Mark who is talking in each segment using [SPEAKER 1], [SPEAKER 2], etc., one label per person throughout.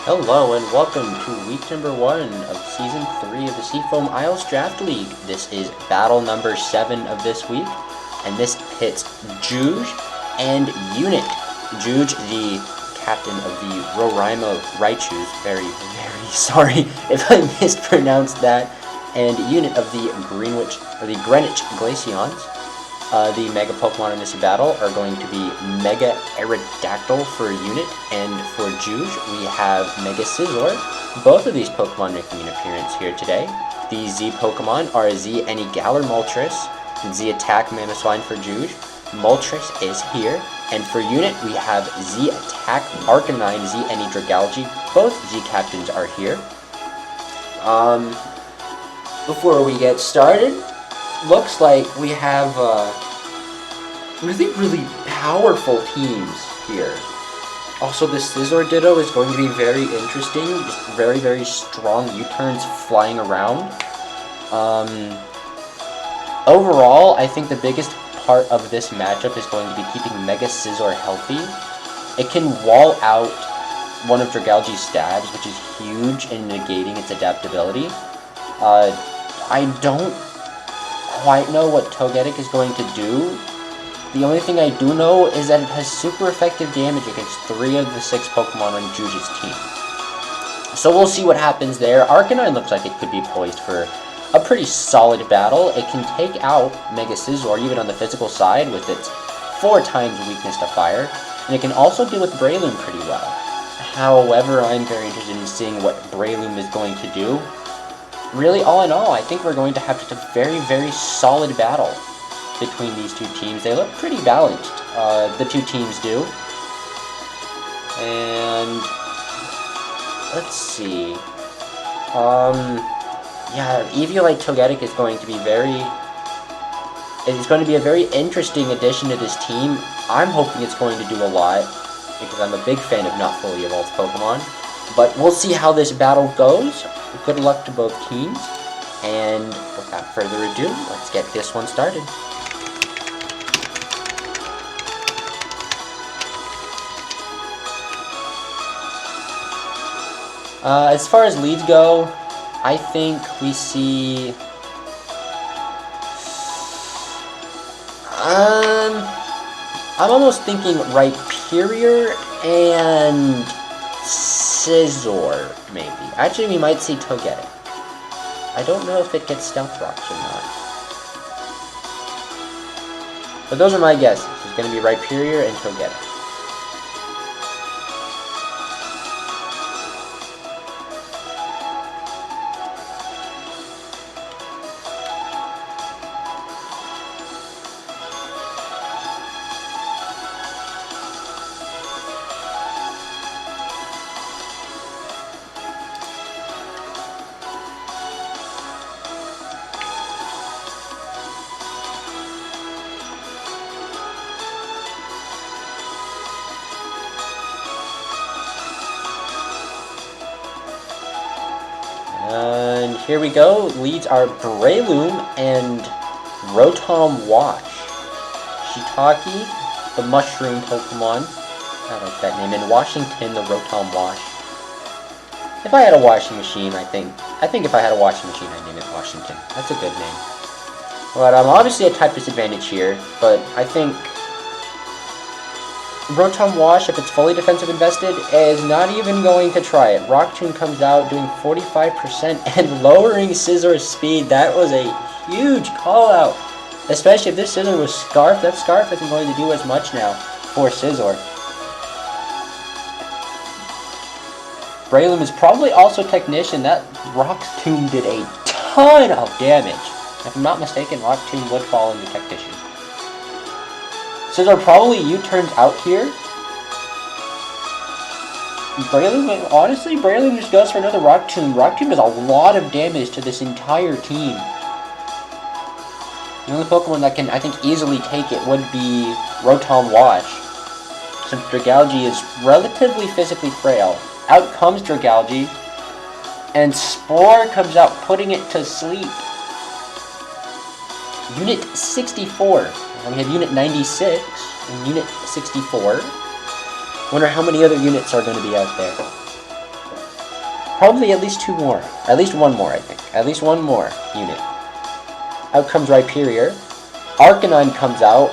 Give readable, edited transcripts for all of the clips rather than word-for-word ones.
[SPEAKER 1] Hello and welcome to week number 1 of season 3 of the Seafoam Isles Draft League. This is battle number 7 of this week, and this pits Juge and Unit. Juge, the captain of the Roraima Raichus, very sorry if I mispronounced that, and Unit of the Greenwich Glaceons. The Mega Pokemon in this battle are going to be Mega Aerodactyl for Unit, and for Juge we have Mega Scizor. Both of these Pokemon making an appearance here today. The Z Pokemon are Z Galar Moltres, Z Attack Mamoswine for Juge. Moltres is here, and for Unit we have Z Attack Arcanine, Z Dragalge. Both Z Captains are here. Before we get started, looks like we have really powerful teams here. Also, the Scizor Ditto is going to be very interesting. Just very strong U-turns flying around. Overall, I think the biggest part of this matchup is going to be keeping Mega Scizor healthy. It can wall out one of Dragalge's stabs, which is huge in negating its adaptability. I don't quite know what Togetic is going to do. The only thing I do know is that it has super effective damage against 3 of the 6 Pokemon on Juge's team. So we'll see what happens there. Arcanine looks like it could be poised for a pretty solid battle. It can take out Mega Scizor even on the physical side with its 4 times weakness to fire, and it can also deal with Breloom pretty well. However, I'm very interested in seeing what Breloom is going to do. Really, all in all, I think we're going to have just a very solid battle between these two teams. They look pretty balanced, the two teams do. And let's see. Yeah, Eviolite Togetic is going to be a very interesting addition to this team. I'm hoping it's going to do a lot, because I'm a big fan of not fully evolved Pokemon. But we'll see how this battle goes. Good luck to both teams, and without further ado, let's get this one started. As far as leads go, I think we see I'm almost thinking Rhyperior and Scizor, maybe. Actually, we might see Togetic. I don't know if it gets Stealth Rocks or not. But those are my guesses. It's going to be Rhyperior and Togetic. And here we go. Leads are Breloom and Rotom Wash. Shiitake, the mushroom Pokemon. I like that name. And Washington, the Rotom Wash. If I had a washing machine, I think if I had a washing machine, I'd name it Washington. That's a good name. But obviously a type disadvantage here, but I think Rotom Wash, if it's fully defensive invested, is not even going to try it. Rock Tomb comes out doing 45% and lowering Scizor's speed. That was a huge call out. Especially if this Scizor was Scarf. That Scarf isn't going to do as much now for Scizor. Breloom is probably also Technician. That Rock Tomb did a ton of damage. If I'm not mistaken, Rock Tomb would fall into Technician. Scizor probably U-turns out here. Breloom, honestly, Breloom just goes for another Rock Tomb. Rock Tomb does a lot of damage to this entire team. The only Pokemon that can, I think, easily take it would be Rotom Wash, since Dragalge is relatively physically frail. Out comes Dragalge, and Spore comes out, putting it to sleep. Unit 64. We have Unit 96 and Unit 64. Wonder how many other units are going to be out there. Probably at least 2 more. At least 1 more, I think. At least 1 more unit. Out comes Rhyperior. Arcanine comes out,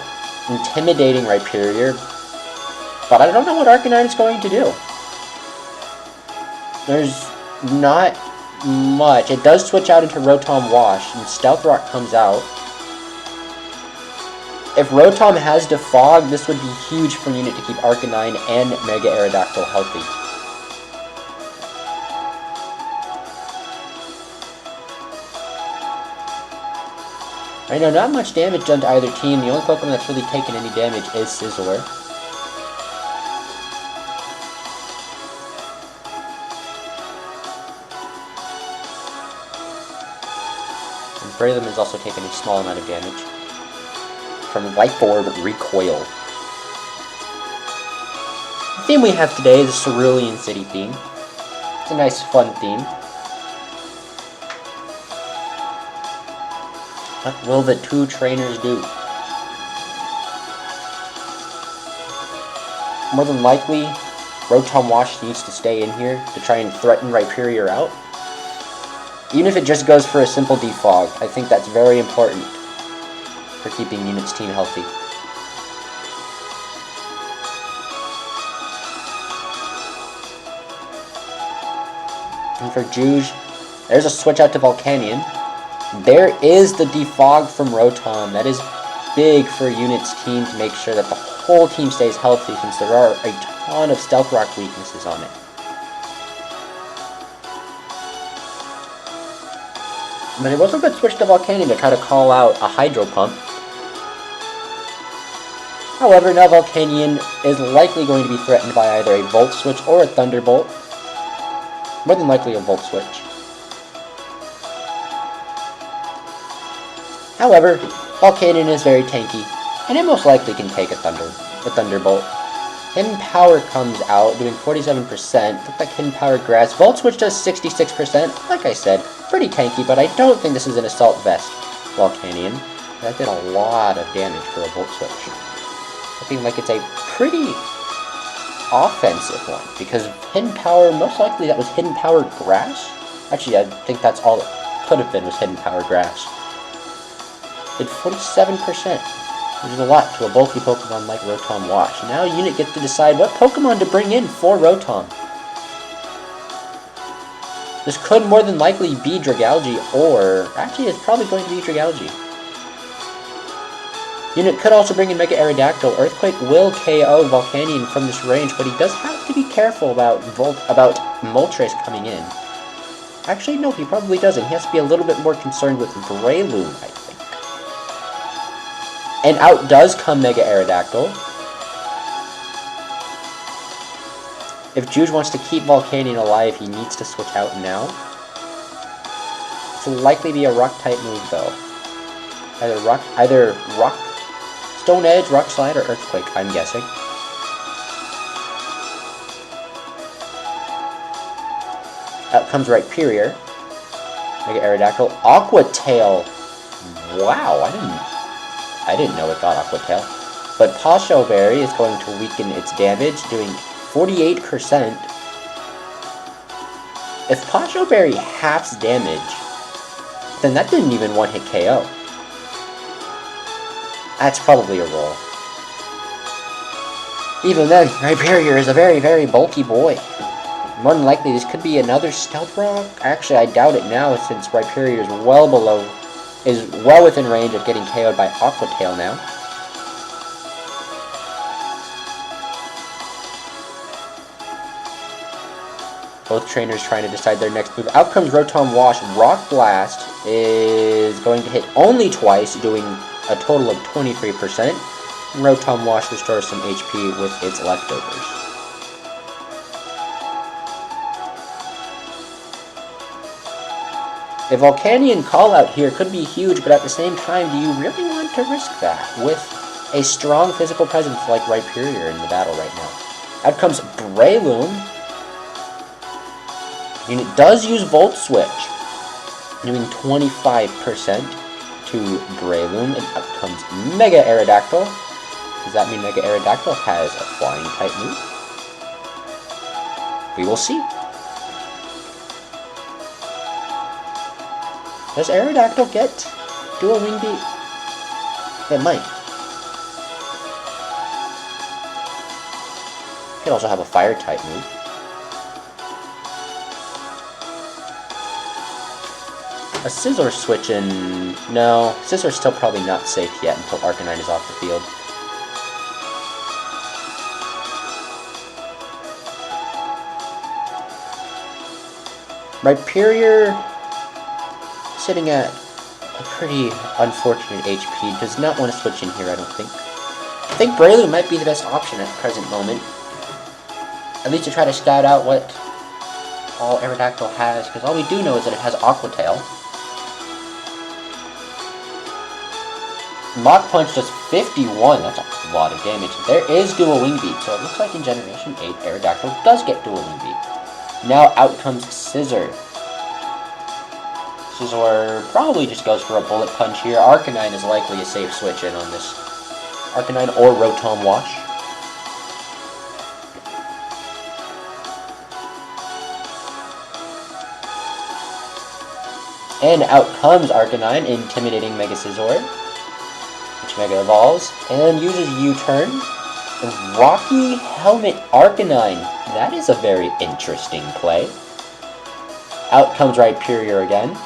[SPEAKER 1] intimidating Rhyperior. But I don't know what Arcanine is going to do. There's not much. It does switch out into Rotom Wash, and Stealth Rock comes out. If Rotom has Defog, this would be huge for unit to keep Arcanine and Mega Aerodactyl healthy. I know not much damage done to either team. The only Pokemon that's really taken any damage is Scizor. And Breloom has also taken a small amount of damage from Life Orb Recoil. The theme we have today is a Cerulean City theme. It's a nice, fun theme. What will the 2 trainers do? More than likely, Rotom Wash needs to stay in here to try and threaten Rhyperior out. Even if it just goes for a simple defog, I think that's very important for keeping unit's team healthy. And for Juge, there's a switch out to Volcanion. There is the defog from Rotom. That is big for unit's team to make sure that the whole team stays healthy, since there are a ton of Stealth Rock weaknesses on it. But it was a good switch to Volcanion to try to call out a Hydro Pump. However, now Volcanion is likely going to be threatened by either a Volt Switch or a Thunderbolt. More than likely a Volt Switch. However, Volcanion is very tanky, and it most likely can take a Thunderbolt. Hidden Power comes out, doing 47%. Looks like Hidden Power Grass. Volt Switch does 66%. Like I said, pretty tanky, but I don't think this is an Assault Vest Volcanion. That did a lot of damage for a Volt Switch. Looking like it's a pretty offensive one, because Hidden Power, most likely that was Hidden Power Grass? Actually, I think that's all it could have been, was Hidden Power Grass. Did 47%, which is a lot to a bulky Pokemon like Rotom Wash. Now unit gets to decide what Pokemon to bring in for Rotom. This could more than likely be Dragalge, or actually it's probably going to be Dragalge. Unit could also bring in Mega Aerodactyl. Earthquake will KO Volcanion from this range, but he does have to be careful about Moltres coming in. Actually, no, he probably doesn't. He has to be a little bit more concerned with Breloom, I think. And out does come Mega Aerodactyl. If Juge wants to keep Volcanion alive, he needs to switch out now. This will likely be a Rock-type move, though. Either Rock, Stone Edge, Rock Slide, or Earthquake, I'm guessing. Out comes Rhyperior. Mega Aerodactyl. Aqua Tail. Wow, I didn't know it got Aqua Tail. But Pasho Berry is going to weaken its damage, doing 48%. If Pasho Berry halves damage, then that didn't even one-hit KO. That's probably a roll. Even then, Rhyperior is a very, very bulky boy. More than likely, this could be another Stealth Rock. Actually, I doubt it now, since Rhyperior is well within range of getting KO'd by Aqua Tail now. Both trainers trying to decide their next move. Out comes Rotom Wash. Rock Blast is going to hit only twice, doing a total of 23%. And Rotom Wash restores some HP with its leftovers. A Volcanion call-out here could be huge, but at the same time, do you really want to risk that with a strong physical presence like Rhyperior in the battle right now? Out comes Breloom. Unit does use Volt Switch, doing 25% to Breloom, and out comes Mega Aerodactyl. Does that mean Mega Aerodactyl has a flying type move? We will see. Does Aerodactyl get dual Wing Beat? It might. Could also have a fire type move. A Scizor switch in... No, Scizor's still probably not safe yet until Arcanine is off the field. Rhyperior, sitting at a pretty unfortunate HP, does not want to switch in here, I don't think. I think Breloom might be the best option at the present moment. At least to try to scout out what all Aerodactyl has, because all we do know is that it has Aqua Tail. Mach Punch does 51, that's a lot of damage. There is dual Wing Beat, so it looks like in Generation 8, Aerodactyl does get dual Wing Beat. Now out comes Scizor. Scizor probably just goes for a Bullet Punch here. Arcanine is likely a safe switch in on this. Arcanine or Rotom Wash. And out comes Arcanine, intimidating Mega Scizor, which Mega Evolves, and uses U-Turn. Rocky Helmet Arcanine. That is a very interesting play. Out comes Rhyperior again.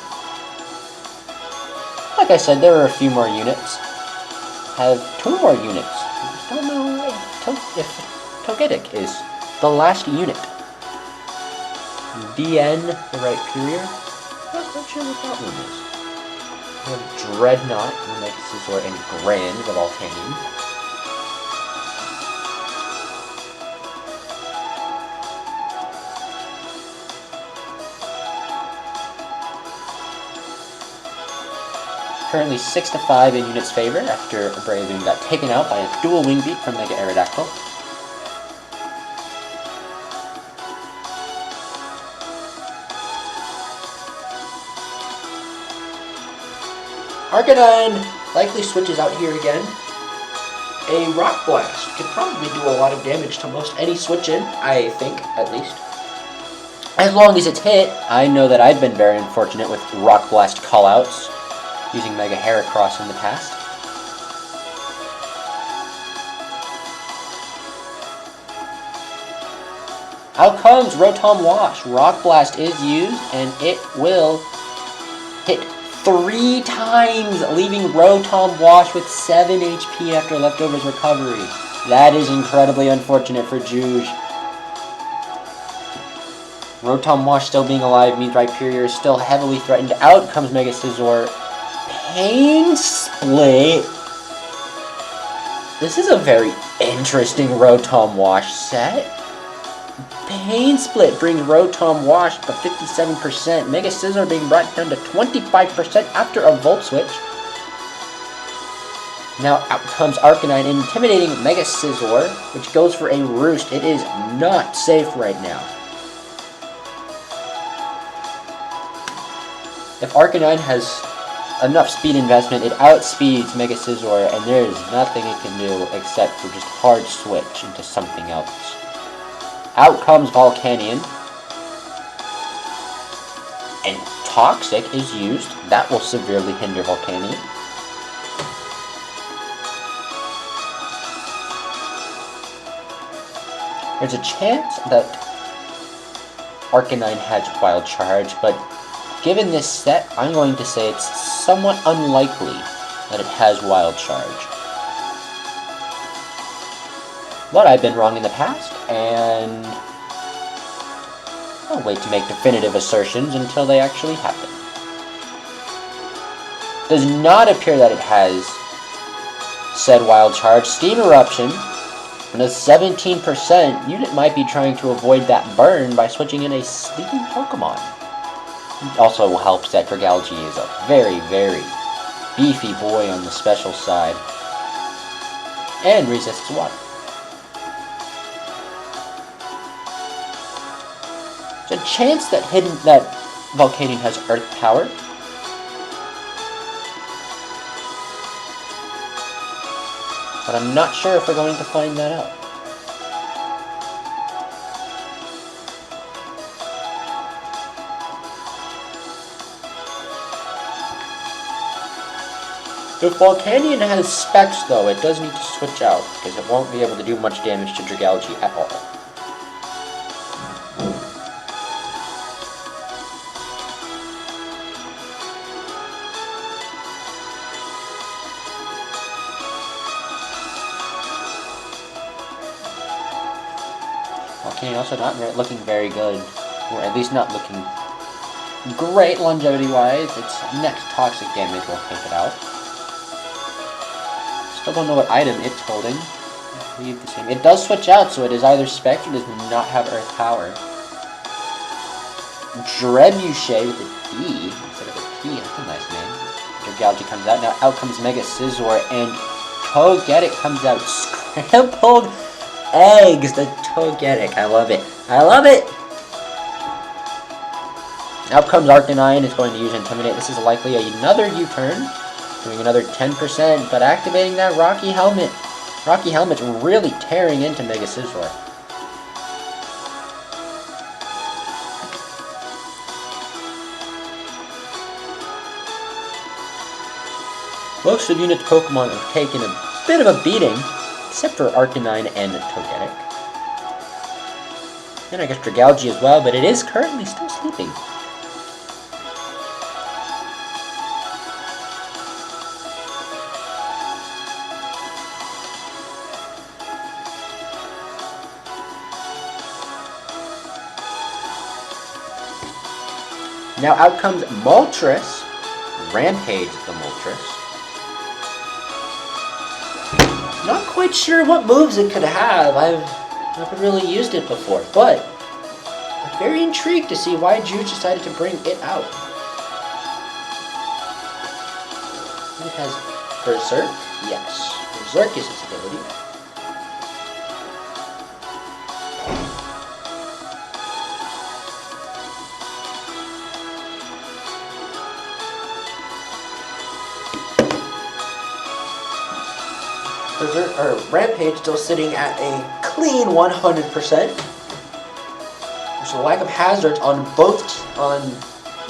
[SPEAKER 1] Like I said, there are a few more units. Have 2 more units. I just don't know if Togetic is the last unit. DN, the Rhyperior. Not quite sure what that one is. We have Dreadnought, the Mega Scizor, and Grand, the Volcanion. Currently 6-5 in unit's favor after Breloom got taken out by a dual Wing Beat from Mega Aerodactyl. Arcanine likely switches out here again. A Rock Blast could probably do a lot of damage to most any switch in, I think, at least. As long as it's hit. I know that I've been very unfortunate with Rock Blast callouts, using Mega Heracross in the past. Out comes Rotom Wash. Rock Blast is used, and it will hit 3 times, leaving Rotom Wash with 7 HP after Leftovers recovery. That is incredibly unfortunate for Juge. Rotom Wash still being alive means Rhyperior is still heavily threatened. Out comes Mega Scizor. Pain Split. This is a very interesting Rotom Wash set. Pain Split brings Rotom Wash up 57%. Mega Scizor being brought down to 25% after a Volt Switch. Now out comes Arcanine, intimidating Mega Scizor, which goes for a Roost. It is not safe right now. If Arcanine has enough speed investment, it outspeeds Mega Scizor, and there is nothing it can do except for just hard switch into something else. Out comes Volcanion, and Toxic is used. That will severely hinder Volcanion. There's a chance that Arcanine has Wild Charge, but given this set, I'm going to say it's somewhat unlikely that it has Wild Charge. But I've been wrong in the past, and I'll wait to make definitive assertions until they actually happen. Does not appear that it has said Wild Charge. Steam Eruption, and a 17%, unit might be trying to avoid that burn by switching in a sleeping Pokemon. It also helps that Dragalge is a very, very beefy boy on the special side, and resists water. There's a chance that Volcanion has Earth Power. But I'm not sure if we're going to find that out. If Volcanion has specs, though, it does need to switch out, because it won't be able to do much damage to Dragalge at all. Volcanion also not looking very good, or at least not looking great longevity-wise. Its next toxic damage will take it out. Still don't know what item it's holding. Leave the same. It does switch out, so it is either Spec or does not have Earth Power. Trebuchet with a D instead of a T. That's a nice name. Dragalge comes out. Now out comes Mega Scizor, and Togetic comes out. Scrambled eggs! The Togetic. I love it. I love it! Out comes Arcanine. It's going to use Intimidate. This is likely another U-turn. Doing another 10%, but activating that Rocky Helmet. Rocky Helmet's really tearing into Mega Scizor. Most of Unit's Pokemon have taken a bit of a beating, except for Arcanine and Togetic. And I guess Dragalge as well, but it is currently still sleeping. Now out comes Moltres Rampage, the Moltres. Not quite sure what moves it could have. I've never really used it before, but I'm very intrigued to see why Juge decided to bring it out. It has Berserk. Yes, Berserk is its ability. Rampage still sitting at a clean 100%. There's a lack of hazards on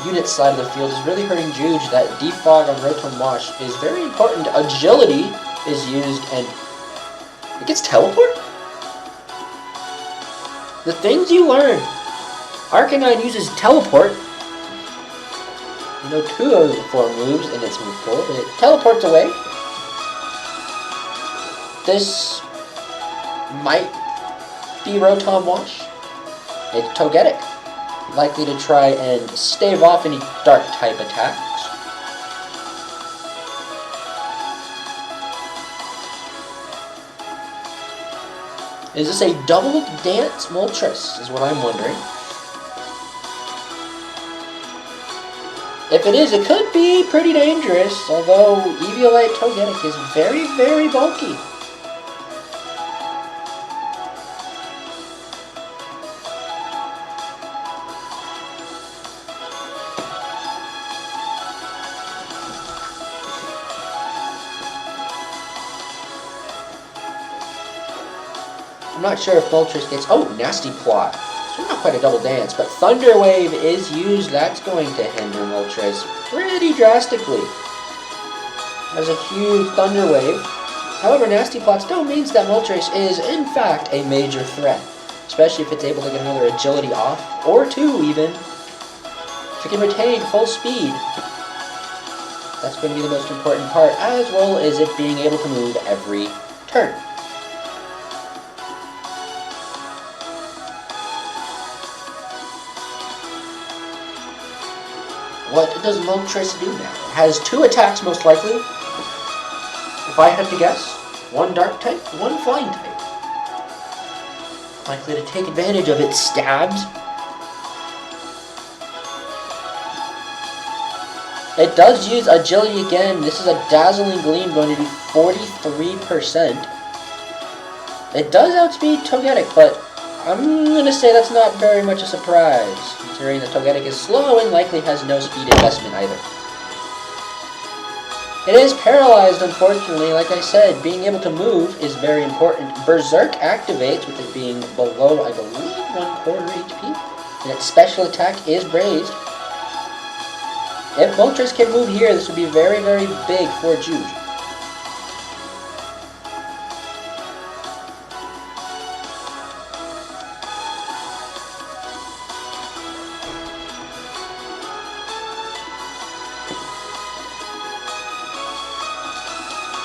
[SPEAKER 1] Unit's side of the field is really hurting Juge. That Defog on Rotom Wash is very important. Agility is used, and it gets Teleport? The things you learn. Arcanine uses Teleport. You know 2 of the 4 moves in its move pool, but it teleports away. This might be Rotom Wash. It's Togetic. Likely to try and stave off any dark type attacks. Is this a double dance Moltres, is what I'm wondering. If it is, it could be pretty dangerous, although Eviolite Togetic is very, very bulky. I'm not sure if Moltres gets... Oh, Nasty Plot. So not quite a double dance, but Thunder Wave is used. That's going to hinder Moltres pretty drastically. There's a huge Thunder Wave. However, Nasty Plot still means that Moltres is, in fact, a major threat. Especially if it's able to get another Agility off, or 2 even. If it can retain full speed, that's going to be the most important part, as well as it being able to move every turn. What does Moltres do now? It has 2 attacks, most likely. If I had to guess, 1 Dark type, 1 Flying type. Likely to take advantage of its stabs. It does use Agility again. This is a Dazzling Gleam, going to do 43%. It does outspeed Togetic, but I'm going to say that's not very much a surprise, considering that Togetic is slow and likely has no speed investment either. It is paralyzed, unfortunately. Like I said, being able to move is very important. Berserk activates with it being below, I believe, 1/4 HP, and its special attack is raised. If Moltres can move here, this would be very, very big for Juge.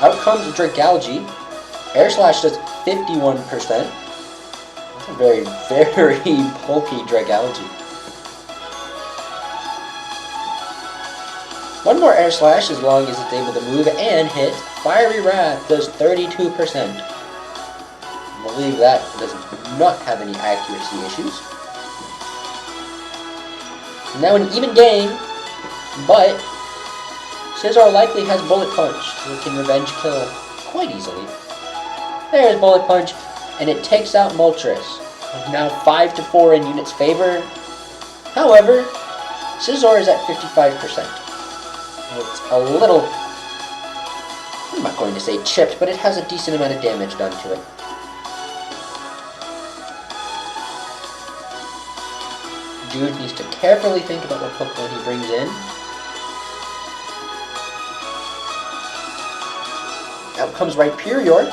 [SPEAKER 1] Out comes Dragalge. Air Slash does 51%. That's a very, very bulky Dragalge. One more Air Slash as long as it's able to move and hit. Fiery Wrath does 32%. I believe that does not have any accuracy issues. Now an even game, but Scizor likely has Bullet Punch, so it can revenge kill quite easily. There's Bullet Punch, and it takes out Moltres. Now 5-4 in unit's favor. However, Scizor is at 55%. It's a little, I'm not going to say chipped, but it has a decent amount of damage done to it. Dude needs to carefully think about what Pokemon he brings in. Out comes Rhyperior.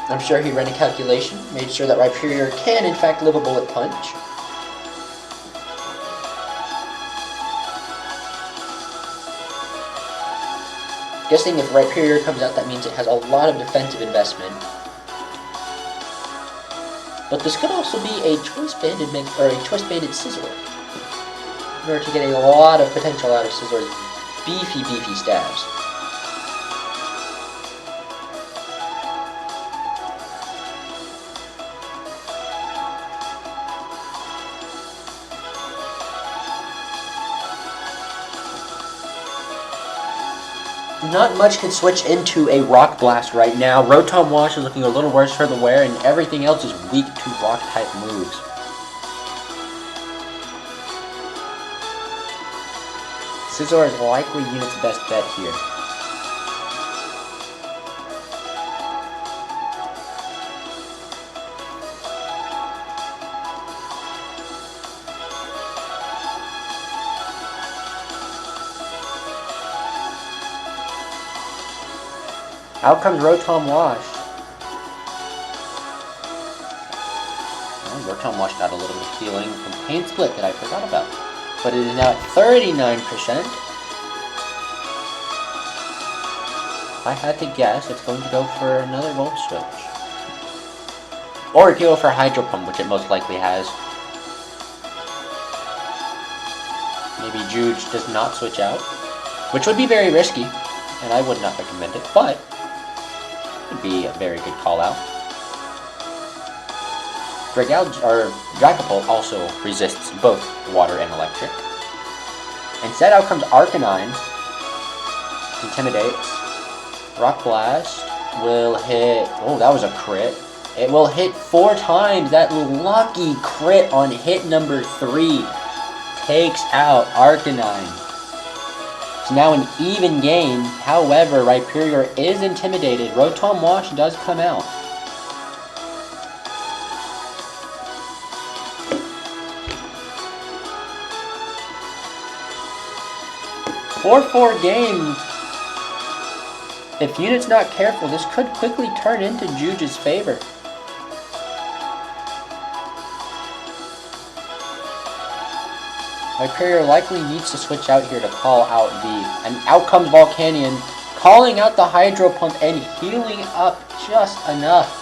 [SPEAKER 1] I'm sure he ran a calculation, made sure that Rhyperior can in fact live a Bullet Punch. Guessing if Rhyperior comes out, that means it has a lot of defensive investment. But this could also be a Choice Banded Scizor, in order to get a lot of potential out of Scizor's beefy stabs. Not much can switch into a Rock Blast right now. Rotom Wash is looking a little worse for the wear, and everything else is weak to Rock-type moves. Scizor is likely unit's best bet here. Out comes Rotom Wash. Oh, Rotom Wash got a little bit of healing from Pain Split that I forgot about. But it is now at 39%. If I had to guess, it's going to go for another Volt Switch. Or it could go for Hydro Pump, which it most likely has. Maybe Juge does not switch out, which would be very risky, and I would not recommend it, but would be a very good call out. Dragapult also resists both water and electric. Instead, out comes Arcanine. Intimidates. Rock Blast will hit. Oh, that was a crit. It will hit 4 times. That lucky crit on hit number 3 takes out Arcanine. It's now an even game. However, Rhyperior is intimidated. Rotom Wash does come out. Four game. If unit's not careful, this could quickly turn into Juge's favor. Rhyperior likely needs to switch out here to call out and out comes Volcanion, calling out the Hydro Pump and healing up just enough.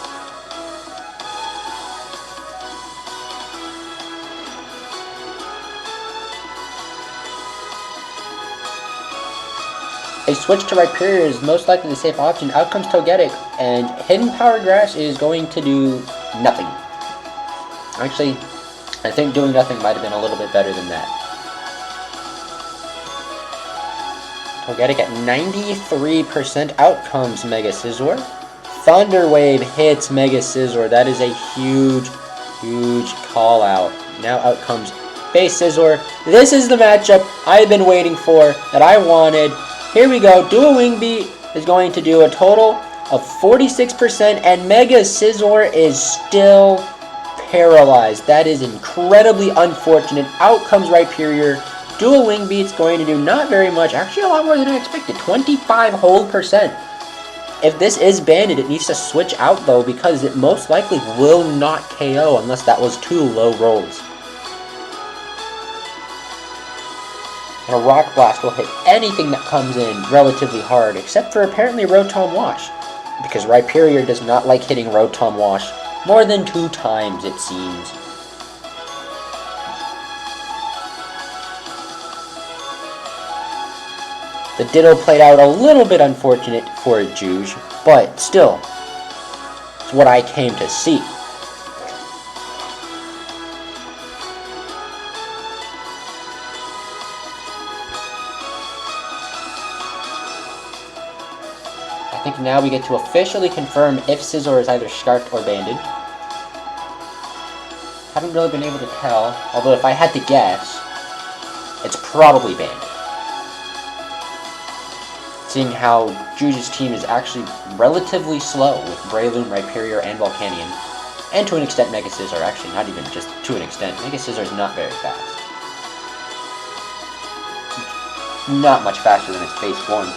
[SPEAKER 1] A switch to Rhyperior is most likely the safe option. Out comes Togetic, and Hidden Power Grass is going to do nothing. Actually, I think doing nothing might have been a little bit better than that. Togetic at 93%. Out comes Mega Scizor. Thunder Wave hits Mega Scizor. That is a huge call out. Now out comes Base Scizor. This is the matchup I've been waiting for, that I wanted. Here we go. Dual Wing Beat is going to do a total of 46%, and Mega Scizor is still paralyzed. That is incredibly unfortunate. Out comes Rhyperior. Dual Wing Beat's going to do not very much. Actually, a lot more than I expected. 25 hold percent. If this is banded, it needs to switch out, though, because it most likely will not KO unless that was 2 low rolls. And a Rock Blast will hit anything that comes in relatively hard, except for apparently Rotom Wash. Because Rhyperior does not like hitting Rotom Wash more than 2 times, it seems. The Ditto played out a little bit unfortunate for Juge, but still, it's what I came to see. I think now we get to officially confirm if Scizor is either Scarfed or Banded. Haven't really been able to tell, although if I had to guess, it's probably Banded. Seeing how Juge's team is actually relatively slow with Breloom, Rhyperior, and Volcanion. And to an extent Mega Scizor, actually not even just to an extent. Mega Scizor is not very fast. Not much faster than its base form.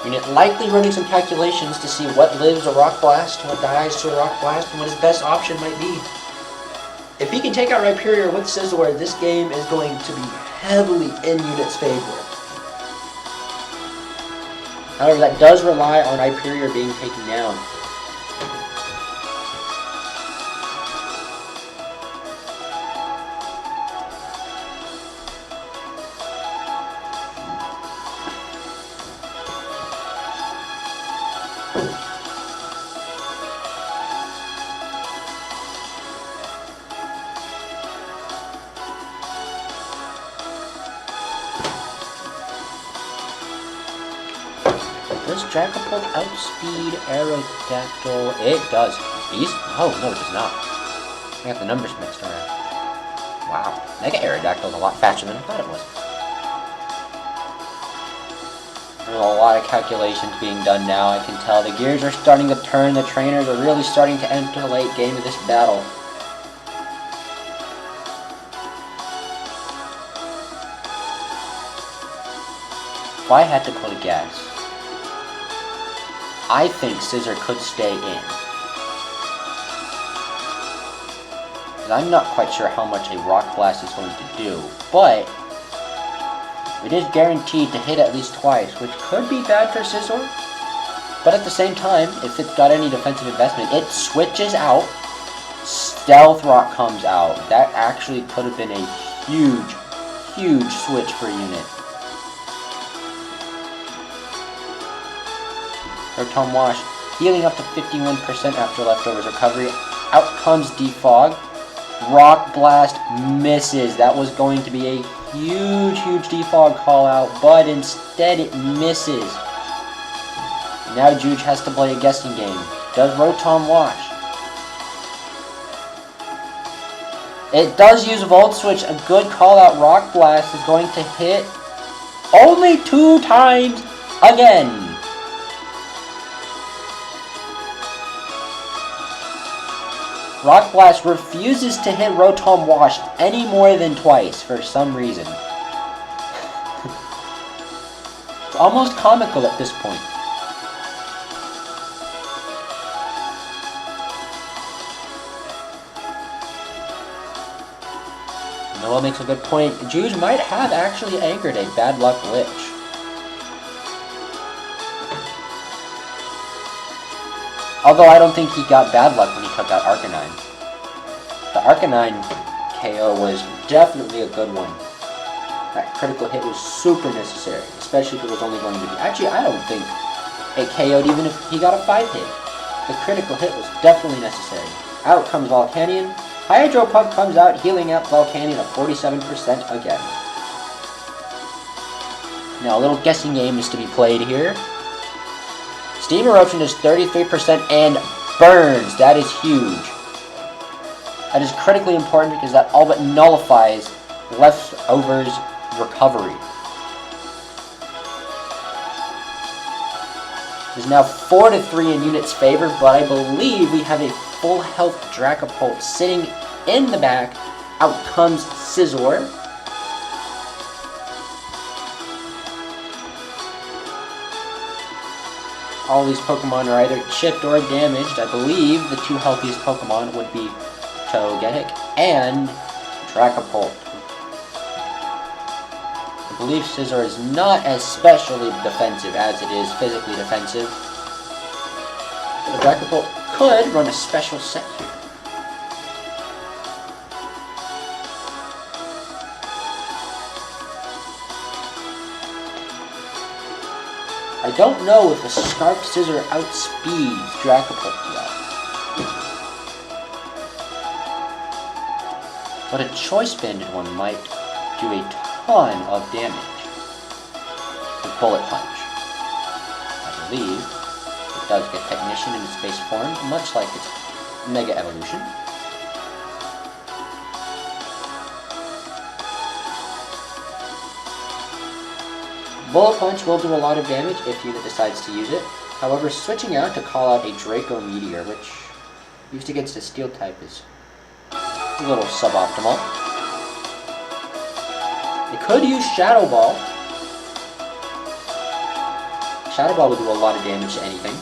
[SPEAKER 1] Unit likely running some calculations to see what lives a Rock Blast, what dies to a Rock Blast, and what his best option might be. If he can take out Rhyperior with Scizor, this game is going to be heavily in Unit's favor. However, that does rely on Rhyperior being taken down. Does Dragapult outspeed Aerodactyl? It does. These? Oh, no, it does not. I got the numbers mixed around. Wow. Mega Aerodactyl is a lot faster than I thought it was. There's a lot of calculations being done now. I can tell the gears are starting to turn. The trainers are really starting to enter the late game of this battle. If I had to put a guess, I think Scizor could stay in. I'm not quite sure how much a Rock Blast is going to do, but it is guaranteed to hit at least twice, which could be bad for Scizor. But at the same time, if it's got any defensive investment, it switches out, Stealth Rock comes out. That actually could have been a huge, huge switch for Unit. Rotom Wash, healing up to 51% after Leftovers recovery. Out comes Defog. Rock Blast misses. That was going to be a huge, huge Defog call out, but instead it misses. Now Juge has to play a guessing game. Does Rotom Wash? It does use Volt Switch. A good call out. Rock Blast is going to hit only 2 times again. Rock Blast refuses to hit Rotom Wash any more than twice for some reason. It's almost comical at this point. Noah makes a good point. Juge might have actually anchored a bad luck Lich. Although I don't think he got bad luck when he took out Arcanine. The Arcanine KO was definitely a good one. That critical hit was super necessary, especially if it was only going to be... Actually, I don't think it KO'd even if he got a 5 hit. The critical hit was definitely necessary. Out comes Volcanion. Hydro Pump comes out, healing up Volcanion at 47% again. Now, a little guessing game is to be played here. Steam Eruption is 33% and burns. That is huge. That is critically important because that all but nullifies Leftovers recovery. It is now 4-3 in Unit's favor, but I believe we have a full health Dragapult sitting in the back. Out comes Scizor. all these Pokemon are either chipped or damaged. I believe the two healthiest Pokemon would be Togetic and Dracopult. I believe Scizor is not as specially defensive as it is physically defensive. The Dracopult could run a special set here. I don't know if a Scarf Scizor outspeeds Dracopult yet. But a Choice Banded one might do a ton of damage with Bullet Punch. I believe it does get Technician in its base form, much like its Mega Evolution. Bullet Punch will do a lot of damage if unit decides to use it. However, switching out to call out a Draco Meteor, which used against a Steel type, is a little suboptimal. It could use Shadow Ball. Shadow Ball will do a lot of damage to anything.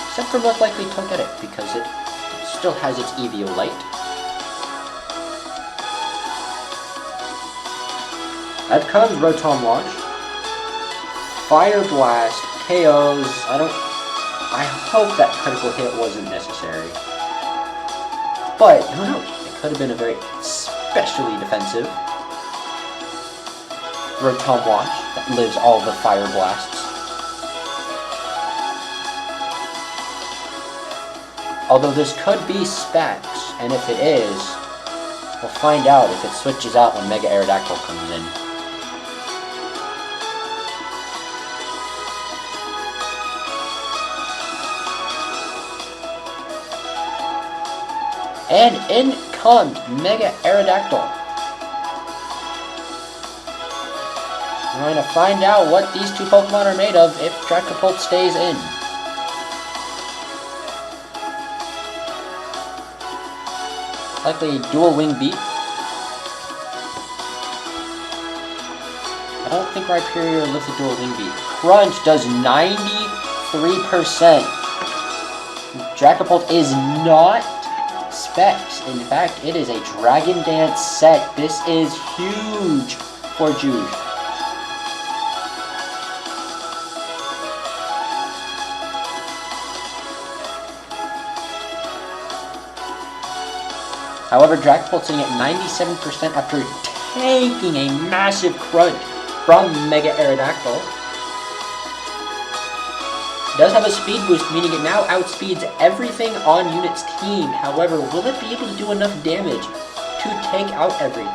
[SPEAKER 1] Except for most likely Togetic, because it still has its Eviolite. Out comes Rotom Launch. Fire Blast KOs. I hope that critical hit wasn't necessary. But who knows? It could have been a very specially defensive Rotom Launch that lives all the Fire Blasts. Although this could be Specs, and if it is, we'll find out if it switches out when Mega Aerodactyl comes in. And in comes Mega Aerodactyl. We're going to find out what these two Pokemon are made of if Dracopult stays in. Likely a dual wing beat. I don't think Rhyperior lives a dual wing beat. Crunch does 93%. Dracopult is not Specs. In fact, it is a Dragon Dance set. This is huge for Juge. However, Dracopult sitting at 97% after taking a massive crunch from Mega Aerodactyl. It does have a speed boost, meaning it now outspeeds everything on unit's team. However, will it be able to do enough damage to take out everything?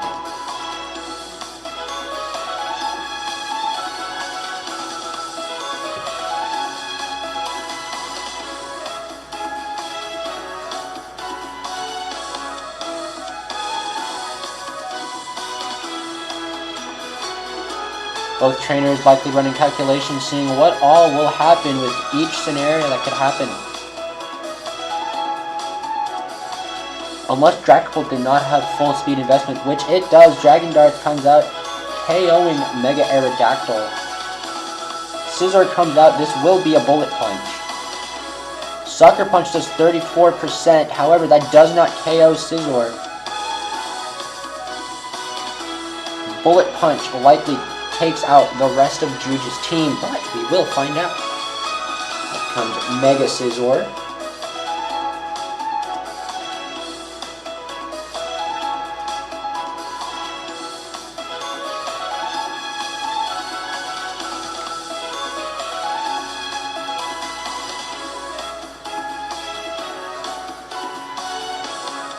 [SPEAKER 1] Both trainers likely running calculations, seeing what all will happen with each scenario that could happen. Unless Dracopult did not have full speed investment, which it does, Dragon Dart comes out, KOing Mega Aerodactyl. Scizor comes out, this will be a Bullet Punch. Sucker Punch does 34%, however that does not KO Scizor. Bullet Punch likely takes out the rest of Juge's team, but we will find out. Here comes Mega Scizor.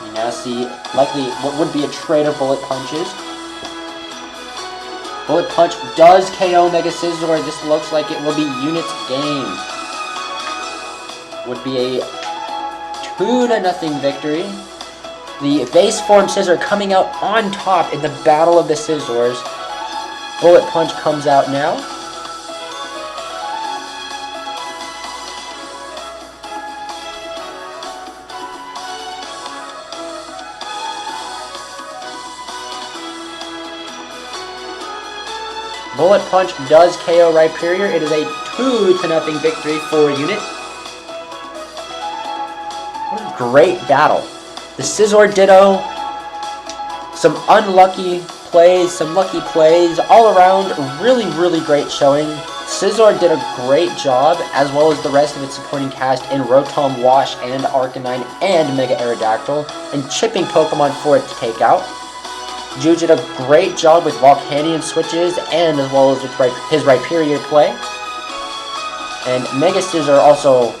[SPEAKER 1] We now see likely what would be a trade of Bullet Punches. Bullet Punch does KO Mega Scizor. This looks like it will be unit's game. Would be a 2-0 victory. The base form Scizor coming out on top in the battle of the Scizors. Bullet Punch comes out now. Bullet Punch does KO Rhyperior. It is a 2-0 victory for Unit. What a great battle. The Scizor Ditto, some unlucky plays, some lucky plays, all around, really, really great showing. Scizor did a great job, as well as the rest of its supporting cast in Rotom, Wash, and Arcanine, and Mega Aerodactyl, and chipping Pokemon for it to take out. Juge did a great job with Volcanion switches, and as well as with his Rhyperior play. And Mega Scizor also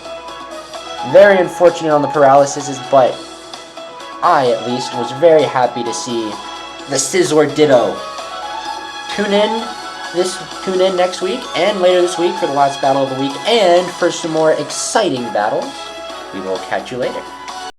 [SPEAKER 1] very unfortunate on the paralysis, but I, at least, was very happy to see the Scizor Ditto. Tune in next week and later this week for the last battle of the week and for some more exciting battles. We will catch you later.